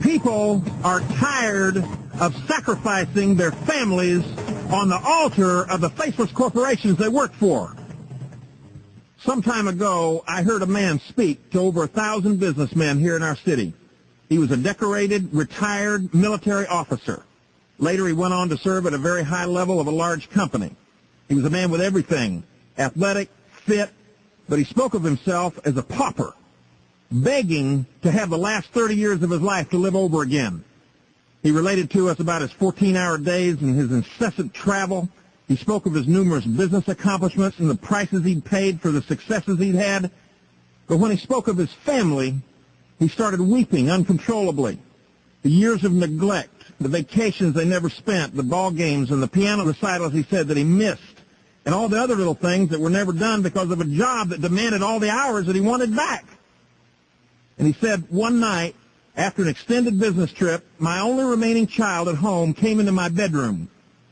People are tired of sacrificing their families on the altar of the faceless corporations they work for. Some time ago, I heard a man speak to over 1,000 businessmen here in our city. He was a decorated, retired military officer. Later, he went on to serve at a very high level of a large company. He was a man with everything, athletic, fit, but he spoke of himself as a pauper, begging to have the last 30 years of his life to live over again. He related to us about his 14-hour days and his incessant travel. He spoke of his numerous business accomplishments and the prices he'd paid for the successes he'd had. But when he spoke of his family, he started weeping uncontrollably. The years of neglect, the vacations they never spent, the ball games and the piano recitals he said that he missed, and all the other little things that were never done because of a job that demanded all the hours that he wanted back. And he said, one night, after an extended business trip, my only remaining child at home came into my bedroom,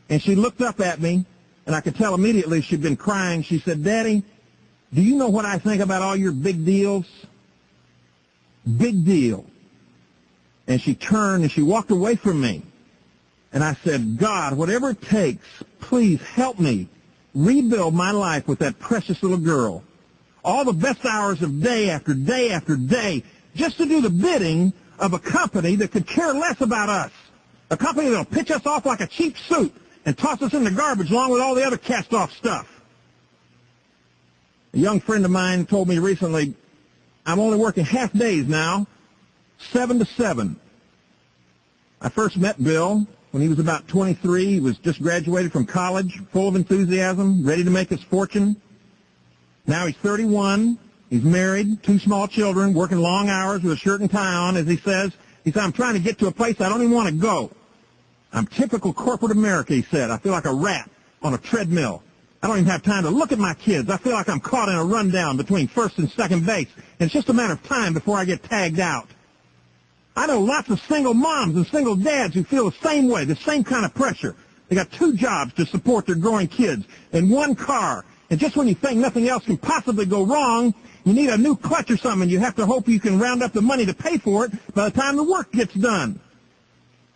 and she looked up at me, and I could tell immediately she'd been crying. She said, "Daddy, do you know what I think about all your big deals?" Big deal. And she turned and she walked away from me. And I said, "God, whatever it takes, please help me rebuild my life with that precious little girl. All the best hours of day after day after day, just to do the bidding of a company that could care less about us. A company that will pitch us off like a cheap suit and toss us in the garbage along with all the other cast-off stuff." A young friend of mine told me recently, "I'm only working half days now, 7 to 7. I first met Bill when he was about 23. He was just graduated from college, full of enthusiasm, ready to make his fortune. Now he's 31. He's married, 2 small children, working long hours with a shirt and tie on, as he says. He said, "I'm trying to get to a place I don't even want to go. I'm typical corporate America," he said. "I feel like a rat on a treadmill. I don't even have time to look at my kids. I feel like I'm caught in a rundown between first and second base, and it's just a matter of time before I get tagged out." I know lots of single moms and single dads who feel the same way, the same kind of pressure. They got 2 jobs to support their growing kids and 1 car. And just when you think nothing else can possibly go wrong, you need a new clutch or something. You have to hope you can round up the money to pay for it by the time the work gets done.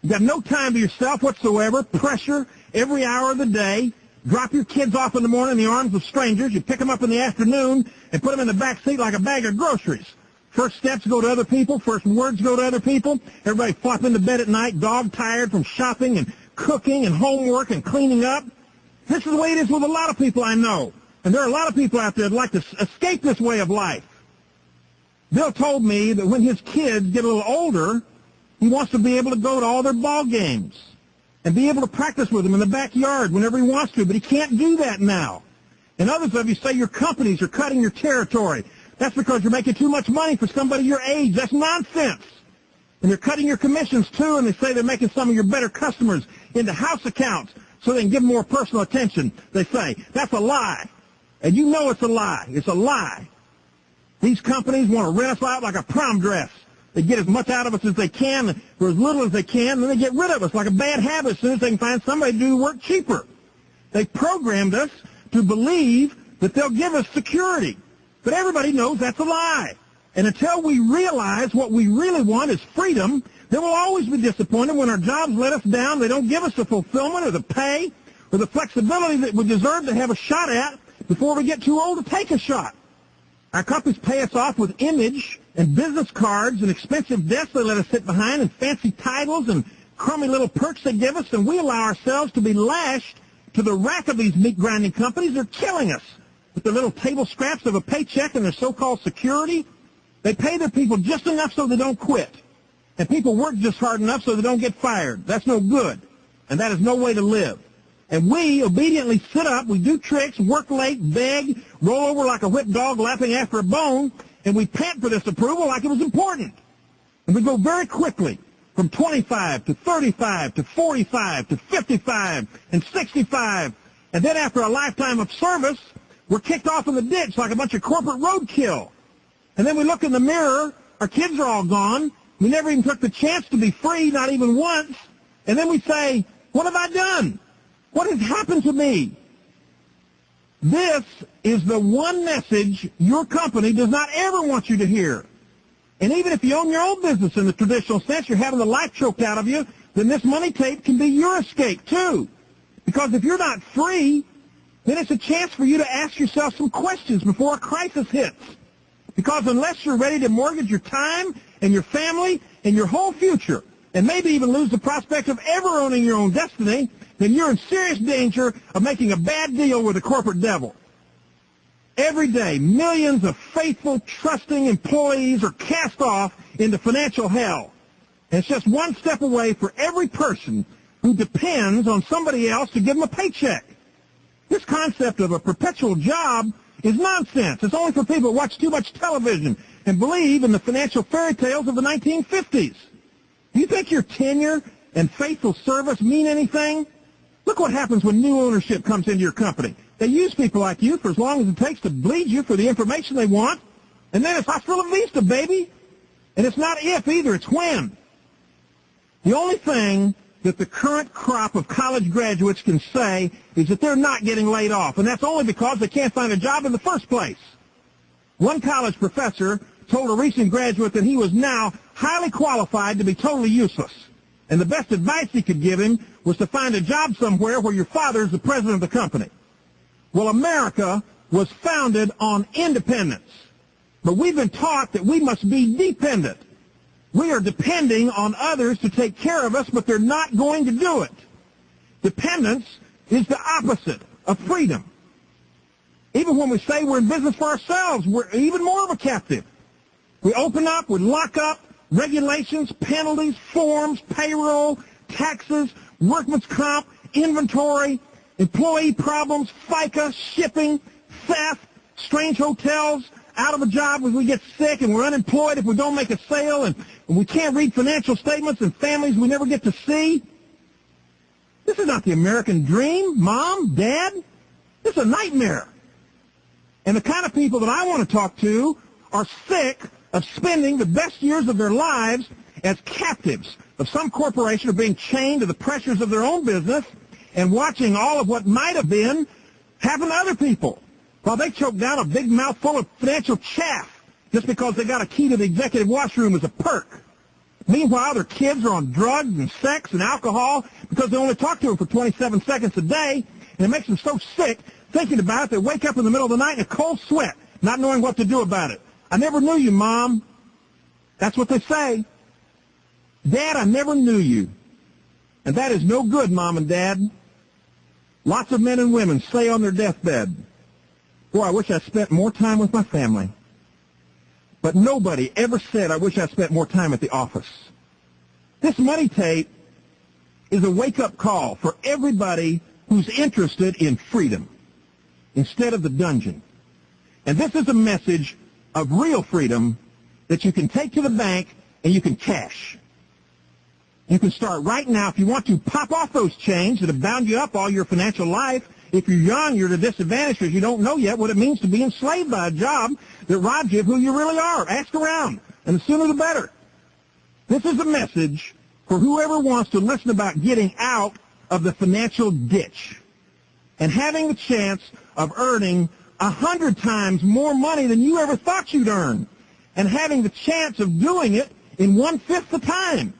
You got no time to yourself whatsoever, pressure every hour of the day. Drop your kids off in the morning in the arms of strangers. You pick them up in the afternoon and put them in the back seat like a bag of groceries. First steps go to other people. First words go to other people. Everybody flop into bed at night, dog-tired from shopping and cooking and homework and cleaning up. This is the way it is with a lot of people I know. And there are a lot of people out there that like to escape this way of life. Bill told me that when his kids get a little older, he wants to be able to go to all their ball games and be able to practice with them in the backyard whenever he wants to, but he can't do that now. And others of you say your companies are cutting your territory. That's because you're making too much money for somebody your age. That's nonsense. And they're cutting your commissions, too, and they say they're making some of your better customers into house accounts so they can give more personal attention. They say, that's a lie. And you know it's a lie. It's a lie. These companies want to rent us out like a prom dress. They get as much out of us as they can for as little as they can, and then they get rid of us like a bad habit as soon as they can find somebody to do work cheaper. They programmed us to believe that they'll give us security. But everybody knows that's a lie. And until we realize what we really want is freedom, then we'll always be disappointed when our jobs let us down. They don't give us the fulfillment or the pay or the flexibility that we deserve to have a shot at before we get too old to take a shot. Our companies pay us off with image and business cards and expensive desks they let us sit behind and fancy titles and crummy little perks they give us, and we allow ourselves to be lashed to the rack of these meat-grinding companies. They're killing us with their little table scraps of a paycheck and their so-called security. They pay their people just enough so they don't quit. And people work just hard enough so they don't get fired. That's no good. And that is no way to live. And we obediently sit up, we do tricks, work late, beg, roll over like a whipped dog lapping after a bone, and we pant for this approval like it was important. And we go very quickly from 25 to 35 to 45 to 55 and 65. And then after a lifetime of service, we're kicked off in the ditch like a bunch of corporate roadkill. And then we look in the mirror, our kids are all gone, we never even took the chance to be free, not even once. And then we say, what have I done? What has happened to me? This is the one message your company does not ever want you to hear. And even if you own your own business in the traditional sense, you're having the life choked out of you, then this money tape can be your escape too. Because if you're not free, then it's a chance for you to ask yourself some questions before a crisis hits. Because unless you're ready to mortgage your time and your family and your whole future, and maybe even lose the prospect of ever owning your own destiny, then you're in serious danger of making a bad deal with the corporate devil. Every day, millions of faithful, trusting employees are cast off into financial hell. And it's just one step away for every person who depends on somebody else to give them a paycheck. This concept of a perpetual job is nonsense. It's only for people who watch too much television and believe in the financial fairy tales of the 1950s. Do you think your tenure and faithful service mean anything? Look what happens when new ownership comes into your company. They use people like you for as long as it takes to bleed you for the information they want, and then it's hasta la vista, baby. And it's not if either, it's when. The only thing that the current crop of college graduates can say is that they're not getting laid off, and that's only because they can't find a job in the first place. One college professor told a recent graduate that he was now highly qualified to be totally useless, and the best advice he could give him was to find a job somewhere where your father is the president of the company. Well, America was founded on independence, but we've been taught that we must be dependent. We are depending on others to take care of us, but they're not going to do it. Dependence is the opposite of freedom. Even when we say we're in business for ourselves, we're even more of a captive. We open up, we lock up, regulations, penalties, forms, payroll, taxes, workman's comp, inventory, employee problems, FICA, shipping, theft, strange hotels, out of a job when we get sick, and we're unemployed if we don't make a sale, and we can't read financial statements, and families we never get to see. This is not the American dream, Mom, Dad. This is a nightmare. And the kind of people that I want to talk to are sick of spending the best years of their lives as captives of some corporation or being chained to the pressures of their own business and watching all of what might have been happen to other people while they choke down a big mouthful of financial chaff just because they got a key to the executive washroom as a perk. Meanwhile, their kids are on drugs and sex and alcohol because they only talk to them for 27 seconds a day, and it makes them so sick thinking about it, they wake up in the middle of the night in a cold sweat, not knowing what to do about it. I never knew you, Mom. That's what they say. Dad, I never knew you. And that is no good, Mom and Dad. Lots of men and women say on their deathbed, boy, I wish I spent more time with my family. But nobody ever said, I wish I spent more time at the office. This money tape is a wake-up call for everybody who's interested in freedom instead of the dungeon. And this is a message of real freedom that you can take to the bank and you can cash. You can start right now if you want to pop off those chains that have bound you up all your financial life. If you're young, you're at a disadvantage because you don't know yet what it means to be enslaved by a job that robs you of who you really are. Ask around, and the sooner the better. This is a message for whoever wants to listen about getting out of the financial ditch and having the chance of earning 100 times more money than you ever thought you'd earn, and having the chance of doing it in 1/5 the time.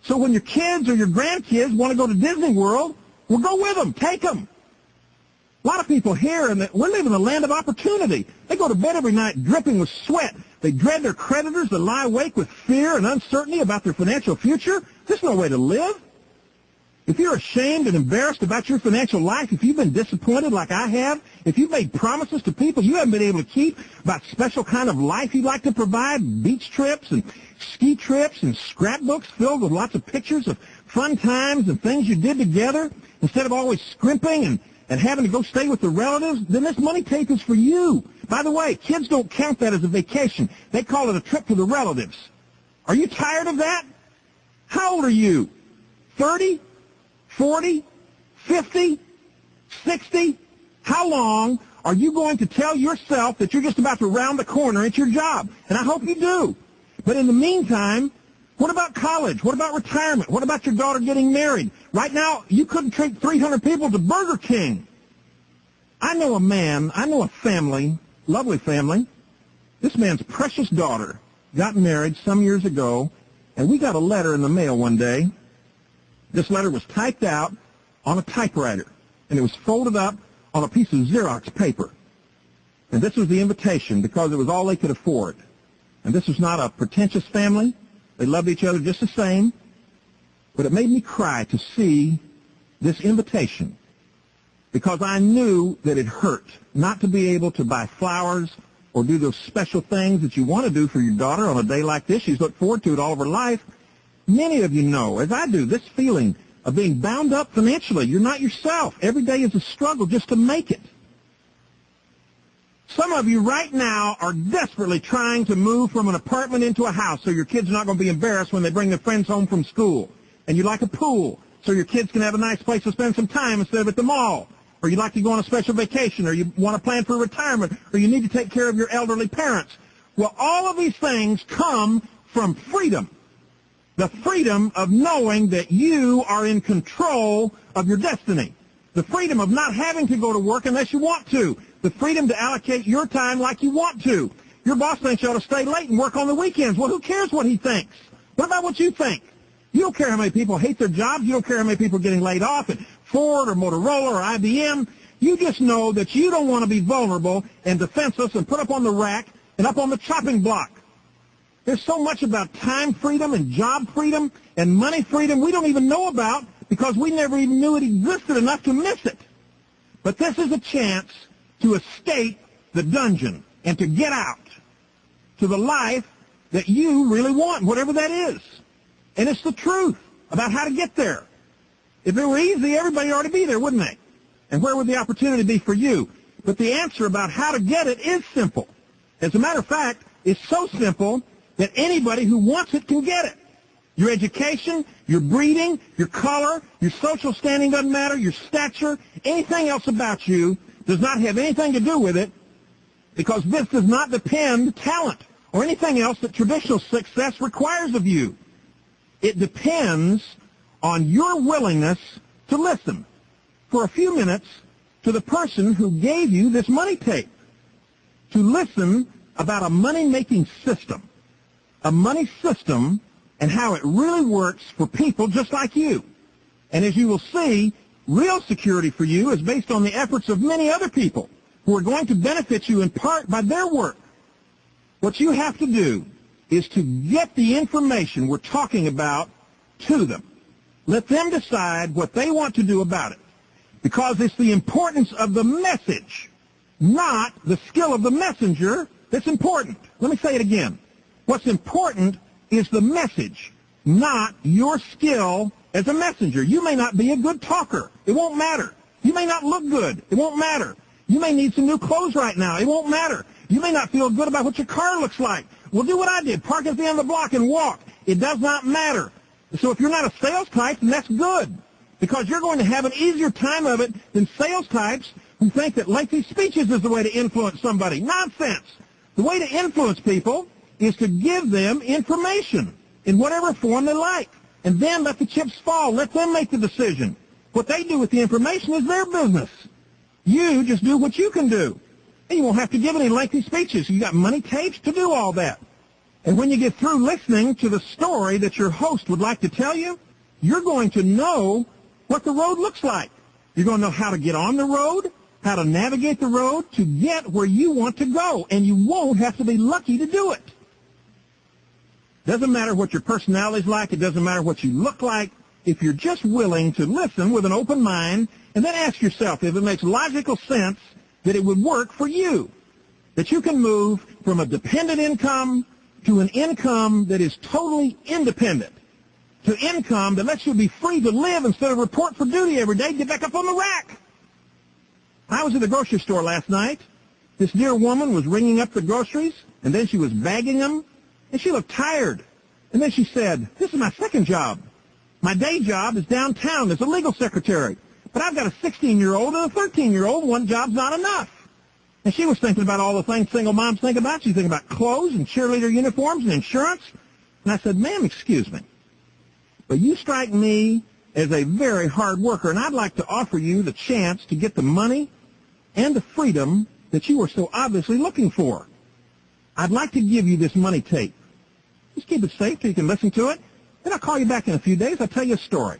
So when your kids or your grandkids want to go to Disney World, well, go with them. Take them. A lot of people here, and we're living in the land of opportunity. They go to bed every night dripping with sweat. They dread their creditors. They lie awake with fear and uncertainty about their financial future. There's no way to live. If you're ashamed and embarrassed about your financial life, if you've been disappointed like I have, if you've made promises to people you haven't been able to keep about special kind of life you'd like to provide, beach trips and ski trips and scrapbooks filled with lots of pictures of fun times and things you did together, instead of always scrimping and having to go stay with the relatives, then this money tape is for you. By the way, kids don't count that as a vacation. They call it a trip to the relatives. Are you tired of that? How old are you? 30? 40, 50, 60? How long are you going to tell yourself that you're just about to round the corner at your job? And I hope you do. But in the meantime, what about college? What about retirement? What about your daughter getting married? Right now, you couldn't treat 300 people to Burger King. I know a family, lovely family. This man's precious daughter got married some years ago, and we got a letter in the mail one day. This letter was typed out on a typewriter, and it was folded up on a piece of Xerox paper. And this was the invitation because it was all they could afford. And this was not a pretentious family. They loved each other just the same. But it made me cry to see this invitation because I knew that it hurt not to be able to buy flowers or do those special things that you want to do for your daughter on a day like this. She's looked forward to it all of her life. Many of you know, as I do, this feeling of being bound up financially. You're not yourself. Every day is a struggle just to make it. Some of you right now are desperately trying to move from an apartment into a house so your kids are not going to be embarrassed when they bring their friends home from school. And you like a pool so your kids can have a nice place to spend some time instead of at the mall. Or you like to go on a special vacation, or you want to plan for retirement, or you need to take care of your elderly parents. Well, all of these things come from freedom. The freedom of knowing that you are in control of your destiny. The freedom of not having to go to work unless you want to. The freedom to allocate your time like you want to. Your boss thinks you ought to stay late and work on the weekends. Well, who cares what he thinks? What about what you think? You don't care how many people hate their jobs. You don't care how many people are getting laid off at Ford or Motorola or IBM. You just know that you don't want to be vulnerable and defenseless and put up on the rack and up on the chopping block. There's so much about time freedom and job freedom and money freedom we don't even know about because we never even knew it existed enough to miss it. But this is a chance to escape the dungeon and to get out to the life that you really want, whatever that is. And it's the truth about how to get there. If it were easy, everybody would already be there, wouldn't they? And where would the opportunity be for you? But the answer about how to get it is simple. As a matter of fact, it's so simple that anybody who wants it can get it. Your education, your breeding, your color, your social standing doesn't matter, your stature, anything else about you does not have anything to do with it because this does not depend talent or anything else that traditional success requires of you. It depends on your willingness to listen for a few minutes to the person who gave you this money tape, to listen about a money-making system, a money system and how it really works for people just like you. And as you will see, real security for you is based on the efforts of many other people who are going to benefit you in part by their work. What you have to do is to get the information we're talking about to them. Let them decide what they want to do about it. Because it's the importance of the message, not the skill of the messenger, that's important. Let me say it again. What's important is the message, not your skill as a messenger. You may not be a good talker. It won't matter. You may not look good. It won't matter. You may need some new clothes right now. It won't matter. You may not feel good about what your car looks like. Well, do what I did. Park at the end of the block and walk. It does not matter. So if you're not a sales type, then that's good because you're going to have an easier time of it than sales types who think that lengthy speeches is the way to influence somebody. Nonsense. The way to influence people is to give them information in whatever form they like. And then let the chips fall. Let them make the decision. What they do with the information is their business. You just do what you can do. And you won't have to give any lengthy speeches. You got money tapes to do all that. And when you get through listening to the story that your host would like to tell you, you're going to know what the road looks like. You're going to know how to get on the road, how to navigate the road to get where you want to go. And you won't have to be lucky to do it. Doesn't matter what your personality's like. It doesn't matter what you look like. If you're just willing to listen with an open mind and then ask yourself if it makes logical sense that it would work for you, that you can move from a dependent income to an income that is totally independent, to income that lets you be free to live instead of report for duty every day, get back up on the rack. I was at the grocery store last night. This dear woman was ringing up the groceries, and then she was bagging them, and she looked tired. And then she said, "This is my second job. My day job is downtown as a legal secretary, but I've got a 16-year-old and a 13-year-old. One job's not enough." And she was thinking about all the things single moms think about. She's thinking about clothes and cheerleader uniforms and insurance. And I said, "Ma'am, excuse me, but you strike me as a very hard worker, and I'd like to offer you the chance to get the money and the freedom that you are so obviously looking for. I'd like to give you this money tape. Just keep it safe so you can listen to it. Then I'll call you back in a few days. I'll tell you a story.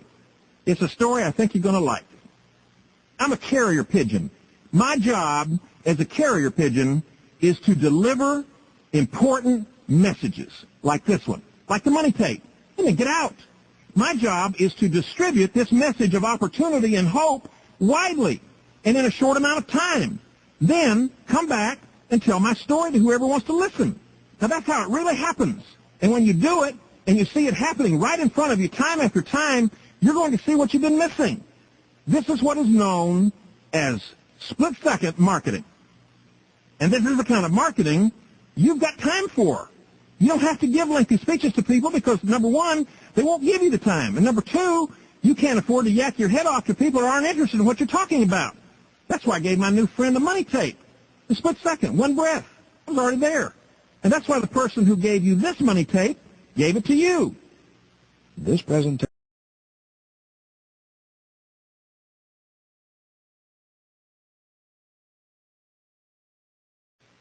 It's a story I think you're going to like. I'm a carrier pigeon. My job as a carrier pigeon is to deliver important messages like this one, like the money tape, and then get out. My job is to distribute this message of opportunity and hope widely and in a short amount of time. Then come back and tell my story to whoever wants to listen. Now, that's how it really happens. And when you do it and you see it happening right in front of you time after time, you're going to see what you've been missing. This is what is known as split-second marketing. And this is the kind of marketing you've got time for. You don't have to give lengthy speeches to people because, number one, they won't give you the time. And number two, you can't afford to yak your head off to people who aren't interested in what you're talking about. That's why I gave my new friend the money tape. The split second, one breath. It was already there. And that's why the person who gave you this money tape gave it to you. This presentation.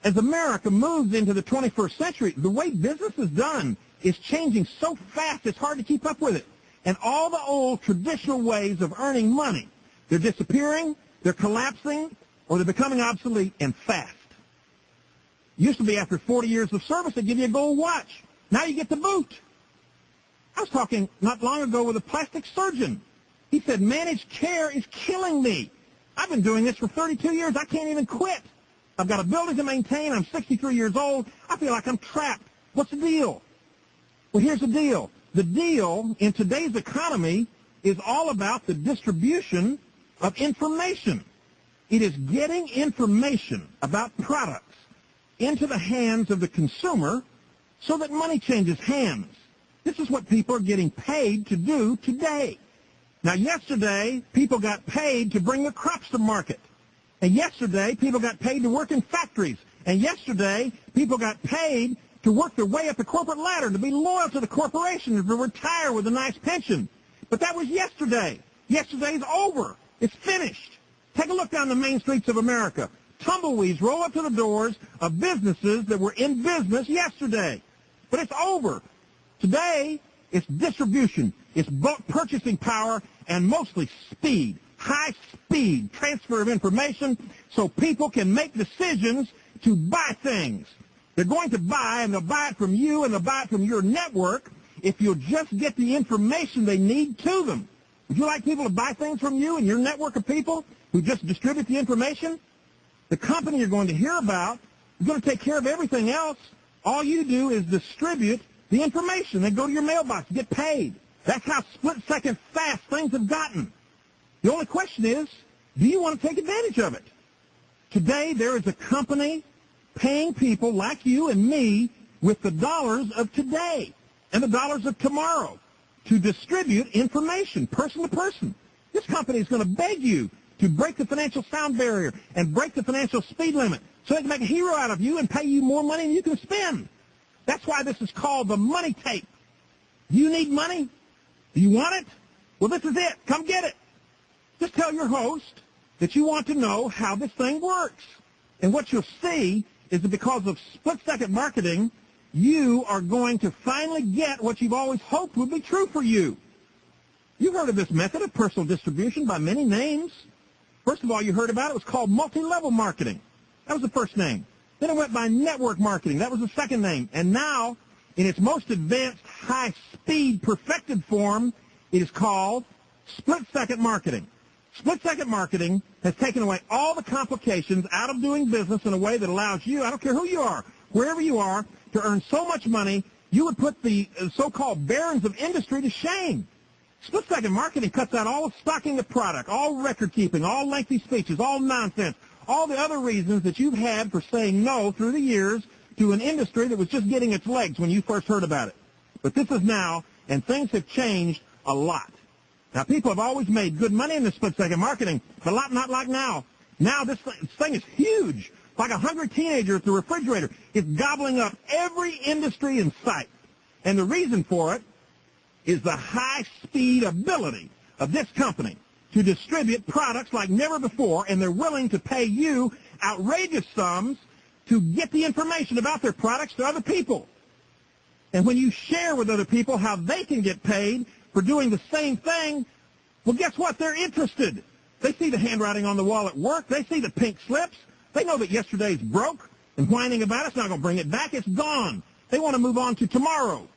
As America moves into the 21st century, the way business is done is changing so fast it's hard to keep up with it. And all the old traditional ways of earning money, they're disappearing, they're collapsing, or they're becoming obsolete and fast. Used to be after 40 years of service, they'd give you a gold watch. Now you get the boot. I was talking not long ago with a plastic surgeon. He said, managed care is killing me. I've been doing this for 32 years. I can't even quit. I've got a building to maintain. I'm 63 years old. I feel like I'm trapped. What's the deal? Well, here's the deal. The deal in today's economy is all about the distribution of information. It is getting information about products into the hands of the consumer so that money changes hands. This is what people are getting paid to do today. Now, yesterday, people got paid to bring their crops to market. And yesterday, people got paid to work in factories. And yesterday, people got paid to work their way up the corporate ladder, to be loyal to the corporation, to retire with a nice pension. But that was yesterday. Yesterday's over. It's finished. Take a look down the main streets of America. Tumbleweeds roll up to the doors of businesses that were in business yesterday. But it's over. Today, it's distribution, it's bulk purchasing power, and mostly speed. High-speed transfer of information so people can make decisions to buy things. They're going to buy, and they'll buy it from you, and they'll buy it from your network if you'll just get the information they need to them. Would you like people to buy things from you and your network of people who just distribute the information? The company you're going to hear about is going to take care of everything else. All you do is distribute the information. They go to your mailbox, get paid. That's how split-second fast things have gotten. The only question is, do you want to take advantage of it? Today, there is a company paying people like you and me with the dollars of today and the dollars of tomorrow to distribute information, person to person. This company is going to beg you to break the financial sound barrier and break the financial speed limit so they can make a hero out of you and pay you more money than you can spend. That's why this is called the money tape. Do you need money? Do you want it? Well, this is it. Come get it. Just tell your host that you want to know how this thing works. And what you'll see is that because of split-second marketing, you are going to finally get what you've always hoped would be true for you. You've heard of this method of personal distribution by many names. First of all, you heard about it. It was called multi-level marketing. That was the first name. Then it went by network marketing. That was the second name. And now, in its most advanced, high-speed, perfected form, it is called split-second marketing. Split-second marketing has taken away all the complications out of doing business in a way that allows you, I don't care who you are, wherever you are, to earn so much money, you would put the so-called barons of industry to shame. Split-second marketing cuts out all stocking the product, all record-keeping, all lengthy speeches, all nonsense, all the other reasons that you've had for saying no through the years to an industry that was just getting its legs when you first heard about it. But this is now, and things have changed a lot. Now, people have always made good money in this split-second marketing, but not like now. Now this thing is huge. Like a hungry teenager at the refrigerator. It's gobbling up every industry in sight. And the reason for it is the high-speed ability of this company to distribute products like never before, and they're willing to pay you outrageous sums to get the information about their products to other people. And when you share with other people how they can get paid for doing the same thing, well, guess what? They're interested. They see the handwriting on the wall at work. They see the pink slips. They know that yesterday's broke, and whining about it's not going to bring it back. It's gone. They want to move on to tomorrow.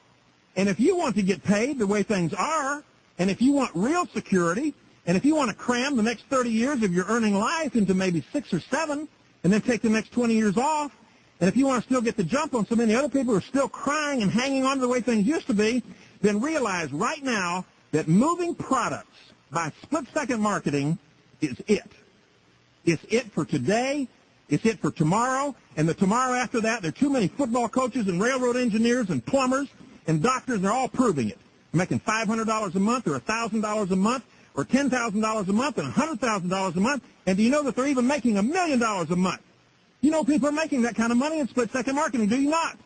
And if you want to get paid the way things are, and if you want real security, and if you want to cram the next 30 years of your earning life into maybe 6 or 7, and then take the next 20 years off, and if you want to still get the jump on so many other people who are still crying and hanging on to the way things used to be, then realize right now that moving products by split-second marketing is it. It's it for today. It's it for tomorrow. And the tomorrow after that, there are too many football coaches and railroad engineers and plumbers and doctors, and they're all proving it. They're making $500 a month or $1,000 a month or $10,000 a month and $100,000 a month. And do you know that they're even making $1 million a month? You know people are making that kind of money in split-second marketing, do you not?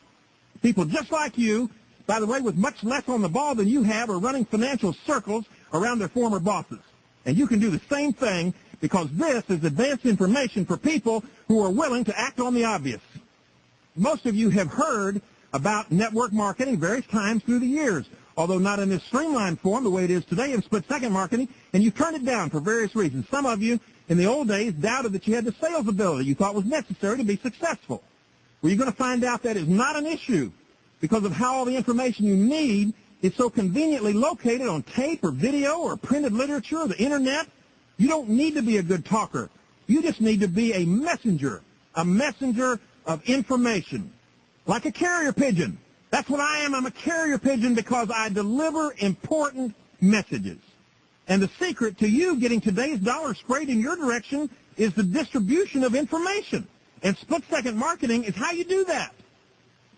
People just like you, by the way, with much less on the ball than you have, are running financial circles around their former bosses. And you can do the same thing because this is advanced information for people who are willing to act on the obvious. Most of you have heard about network marketing various times through the years, although not in this streamlined form the way it is today in split-second marketing, and you turned it down for various reasons. Some of you in the old days doubted that you had the sales ability you thought was necessary to be successful. Well, you're going to find out that is not an issue because of how all the information you need is so conveniently located on tape or video or printed literature or the internet. You don't need to be a good talker. You just need to be a messenger of information, like a carrier pigeon. That's what I am. I'm a carrier pigeon because I deliver important messages. And the secret to you getting today's dollar sprayed in your direction is the distribution of information. And split-second marketing is how you do that.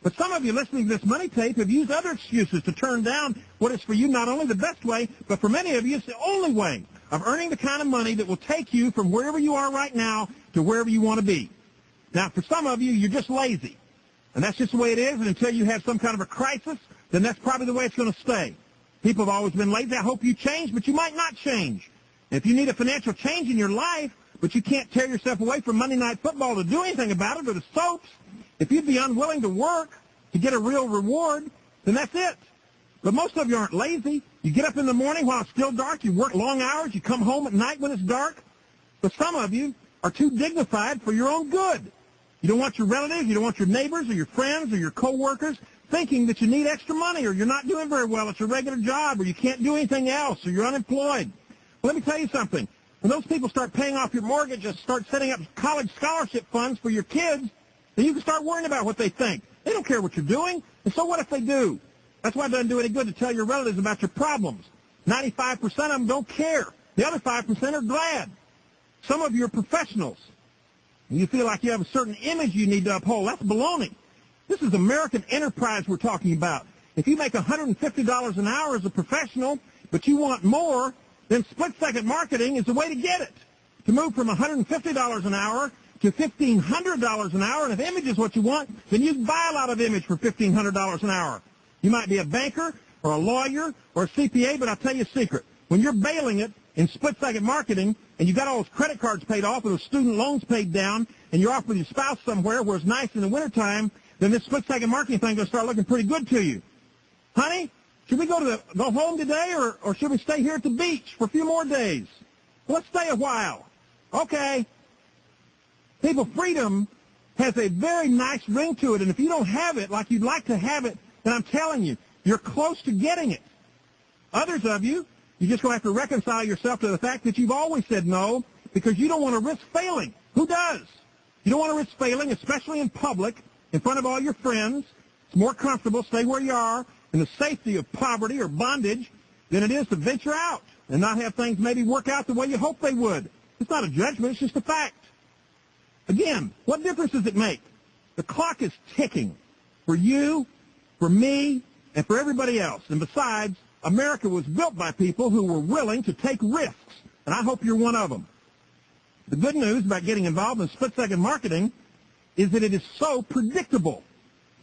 But some of you listening to this money tape have used other excuses to turn down what is for you not only the best way, but for many of you it's the only way of earning the kind of money that will take you from wherever you are right now to wherever you want to be. Now, for some of you, you're just lazy. And that's just the way it is, and until you have some kind of a crisis, then that's probably the way it's going to stay. People have always been lazy. I hope you change, but you might not change. And if you need a financial change in your life, but you can't tear yourself away from Monday Night Football to do anything about it or the soaps, if you'd be unwilling to work to get a real reward, then that's it. But most of you aren't lazy. You get up in the morning while it's still dark. You work long hours. You come home at night when it's dark. But some of you are too dignified for your own good. You don't want your relatives, you don't want your neighbors or your friends or your coworkers thinking that you need extra money or you're not doing very well at your regular job or you can't do anything else or you're unemployed. Well, let me tell you something. When those people start paying off your mortgages, start setting up college scholarship funds for your kids, then you can start worrying about what they think. They don't care what you're doing, and so what if they do? That's why it doesn't do any good to tell your relatives about your problems. 95% of them don't care. The other 5% are glad. Some of you are professionals, and you feel like you have a certain image you need to uphold. That's baloney. This is American enterprise we're talking about. If you make $150 an hour as a professional, but you want more, then split-second marketing is the way to get it. To move from $150 an hour to $1,500 an hour, and if image is what you want, then you can buy a lot of image for $1,500 an hour. You might be a banker or a lawyer or a CPA, but I'll tell you a secret. When you're bailing it in split-second marketing and you've got all those credit cards paid off and those student loans paid down and you're off with your spouse somewhere where it's nice in the wintertime, then this split-second marketing thing is going to start looking pretty good to you. Honey, should we go home today or should we stay here at the beach for a few more days? Well, let's stay a while. Okay. People, freedom has a very nice ring to it, and if you don't have it like you'd like to have it, then I'm telling you, you're close to getting it. Others of you, you're just going to have to reconcile yourself to the fact that you've always said no because you don't want to risk failing. Who does? You don't want to risk failing, especially in public, in front of all your friends. It's more comfortable, stay where you are, in the safety of poverty or bondage than it is to venture out and not have things maybe work out the way you hope they would. It's not a judgment, it's just a fact. Again, what difference does it make? The clock is ticking for you, for me, and for everybody else. And besides, America was built by people who were willing to take risks, and I hope you're one of them. The good news about getting involved in split-second marketing is that it is so predictable.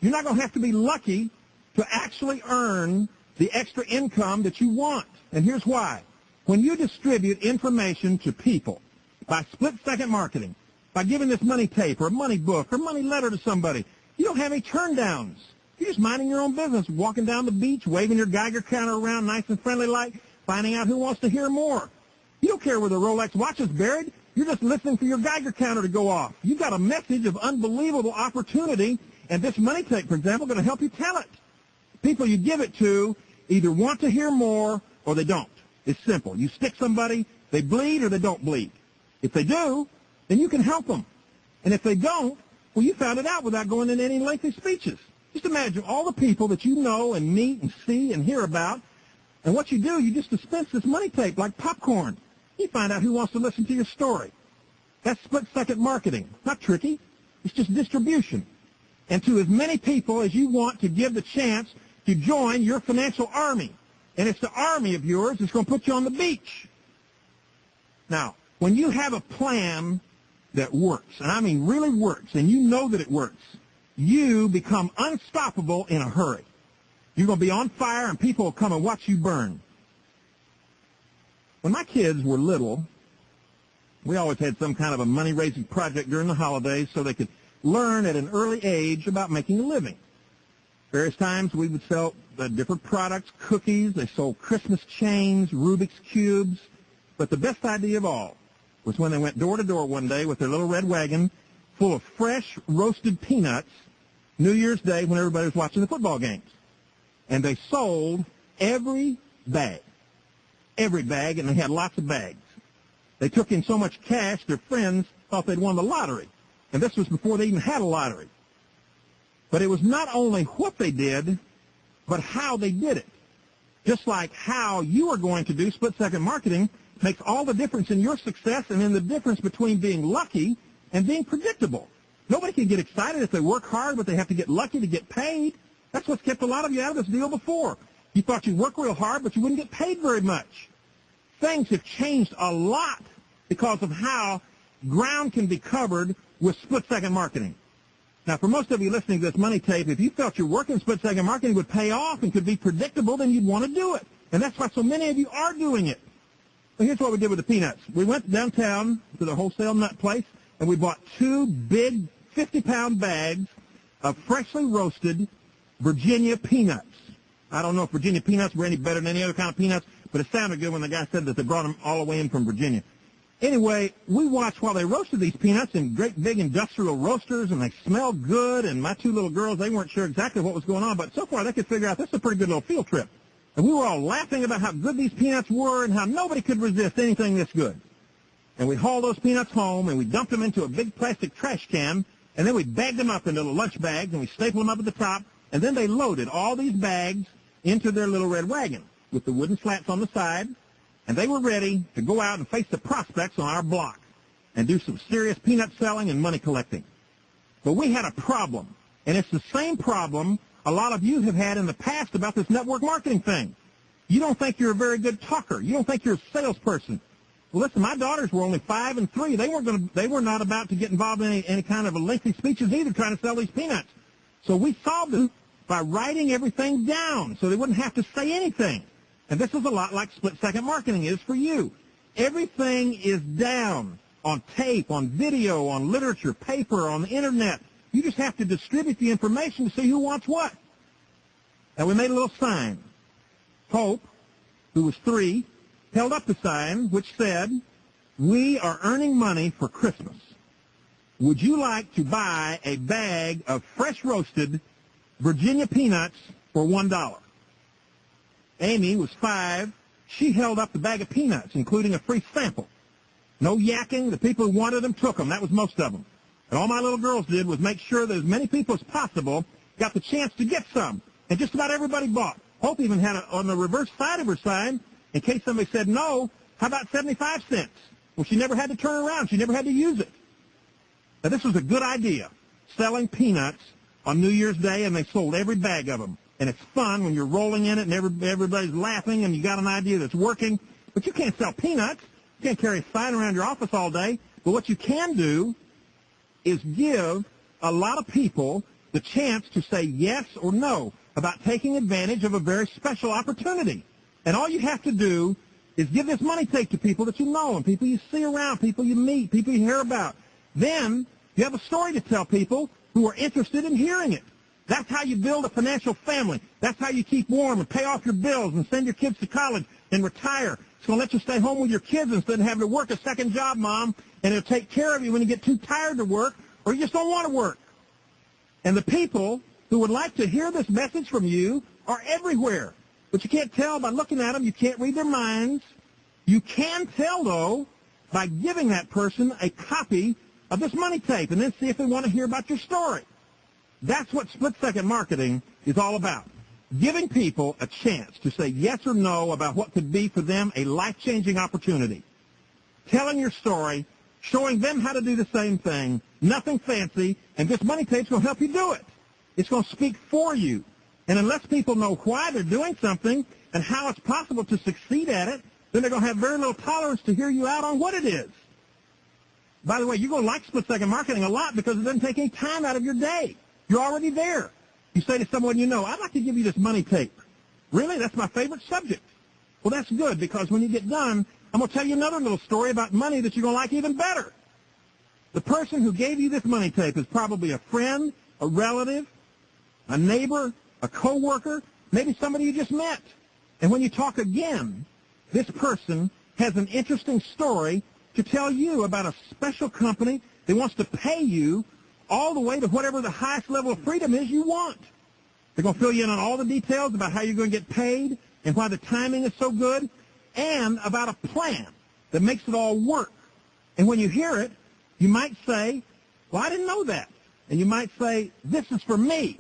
You're not going to have to be lucky to actually earn the extra income that you want. And here's why. When you distribute information to people by split-second marketing, by giving this money tape or a money book or money letter to somebody, you don't have any turndowns. You're just minding your own business, walking down the beach, waving your Geiger counter around nice and friendly like, finding out who wants to hear more. You don't care where the Rolex watch is buried. You're just listening for your Geiger counter to go off. You've got a message of unbelievable opportunity, and this money tape, for example, is going to help you tell it. People you give it to either want to hear more or they don't. It's simple. You stick somebody, they bleed or they don't bleed. If they do, then you can help them. And if they don't, well, you found it out without going into any lengthy speeches. Just imagine all the people that you know and meet and see and hear about, and what you do, you just dispense this money tape like popcorn. You find out who wants to listen to your story. That's split-second marketing. Not tricky. It's just distribution. And to as many people as you want to give the chance to join your financial army. And it's the army of yours that's going to put you on the beach. Now, when you have a plan that works, and I mean really works, and you know that it works, you become unstoppable in a hurry. You're going to be on fire, and people will come and watch you burn. When my kids were little, we always had some kind of a money-raising project during the holidays so they could learn at an early age about making a living. Various times we would sell different products, cookies. They sold Christmas chains, Rubik's Cubes. But the best idea of all was when they went door to door one day with their little red wagon full of fresh roasted peanuts New Year's Day when everybody was watching the football games. And they sold every bag, and they had lots of bags. They took in so much cash, their friends thought they'd won the lottery. And this was before they even had a lottery. But it was not only what they did, but how they did it. Just like how you are going to do split-second marketing makes all the difference in your success and in the difference between being lucky and being predictable. Nobody can get excited if they work hard, but they have to get lucky to get paid. That's what's kept a lot of you out of this deal before. You thought you'd work real hard, but you wouldn't get paid very much. Things have changed a lot because of how ground can be covered with split-second marketing. Now, for most of you listening to this money tape, if you felt your work in split-second marketing would pay off and could be predictable, then you'd want to do it. And that's why so many of you are doing it. Well, here's what we did with the peanuts. We went downtown to the wholesale nut place, and we bought 2 big 50-pound bags of freshly roasted Virginia peanuts. I don't know if Virginia peanuts were any better than any other kind of peanuts, but it sounded good when the guy said that they brought them all the way in from Virginia. Anyway, we watched while they roasted these peanuts in great big industrial roasters, and they smelled good, and my 2 little girls, they weren't sure exactly what was going on, but so far they could figure out this is a pretty good little field trip. And we were all laughing about how good these peanuts were and how nobody could resist anything this good. And we hauled those peanuts home, and we dumped them into a big plastic trash can, and then we bagged them up into little lunch bags, and we stapled them up at the top, and then they loaded all these bags into their little red wagon with the wooden slats on the side, and they were ready to go out and face the prospects on our block and do some serious peanut selling and money collecting. But we had a problem, and it's the same problem a lot of you have had in the past about this network marketing thing. You don't think you're a very good talker. You don't think you're a salesperson. Well, listen, my daughters were only 5 and 3. They were not about to get involved in any kind of a lengthy speeches either, trying to sell these peanuts. So we solved it by writing everything down so they wouldn't have to say anything. And this is a lot like split-second marketing is for you. Everything is down on tape, on video, on literature, paper, on the Internet. You just have to distribute the information to see who wants what. Now, we made a little sign. Hope, who was 3, held up the sign which said, "We are earning money for Christmas. Would you like to buy a bag of fresh roasted Virginia peanuts for $1? Amy was 5. She held up the bag of peanuts, including a free sample. No yakking. The people who wanted them took them. That was most of them. And all my little girls did was make sure that as many people as possible got the chance to get some. And just about everybody bought. Hope even had on the reverse side of her sign, in case somebody said no, how about 75 cents? Well, she never had to turn around. She never had to use it. Now, this was a good idea, selling peanuts on New Year's Day, and they sold every bag of them. And it's fun when you're rolling in it and everybody's laughing and you got an idea that's working. But you can't sell peanuts. You can't carry a sign around your office all day. But what you can do is give a lot of people the chance to say yes or no about taking advantage of a very special opportunity. And all you have to do is give this money tape to people that you know and people you see around, people you meet, people you hear about. Then you have a story to tell people who are interested in hearing it. That's how you build a financial family. That's how you keep warm and pay off your bills and send your kids to college and retire. It's going to let you stay home with your kids instead of having to work a second job, Mom, and it'll take care of you when you get too tired to work or you just don't want to work. And the people who would like to hear this message from you are everywhere. But you can't tell by looking at them. You can't read their minds. You can tell, though, by giving that person a copy of this money tape and then see if they want to hear about your story. That's what split-second marketing is all about. Giving people a chance to say yes or no about what could be for them a life-changing opportunity. Telling your story, showing them how to do the same thing, nothing fancy, and this money tape's going to help you do it. It's going to speak for you. And unless people know why they're doing something and how it's possible to succeed at it, then they're going to have very little tolerance to hear you out on what it is. By the way, you're going to like split-second marketing a lot because it doesn't take any time out of your day. You're already there. You say to someone you know, I'd like to give you this money tape. Really? That's my favorite subject. Well, that's good because when you get done, I'm going to tell you another little story about money that you're going to like even better. The person who gave you this money tape is probably a friend, a relative, a neighbor, a coworker, maybe somebody you just met. And when you talk again, this person has an interesting story to tell you about a special company that wants to pay you all the way to whatever the highest level of freedom is you want. They're going to fill you in on all the details about how you're going to get paid and why the timing is so good and about a plan that makes it all work. And when you hear it, you might say, well, I didn't know that. And you might say, this is for me.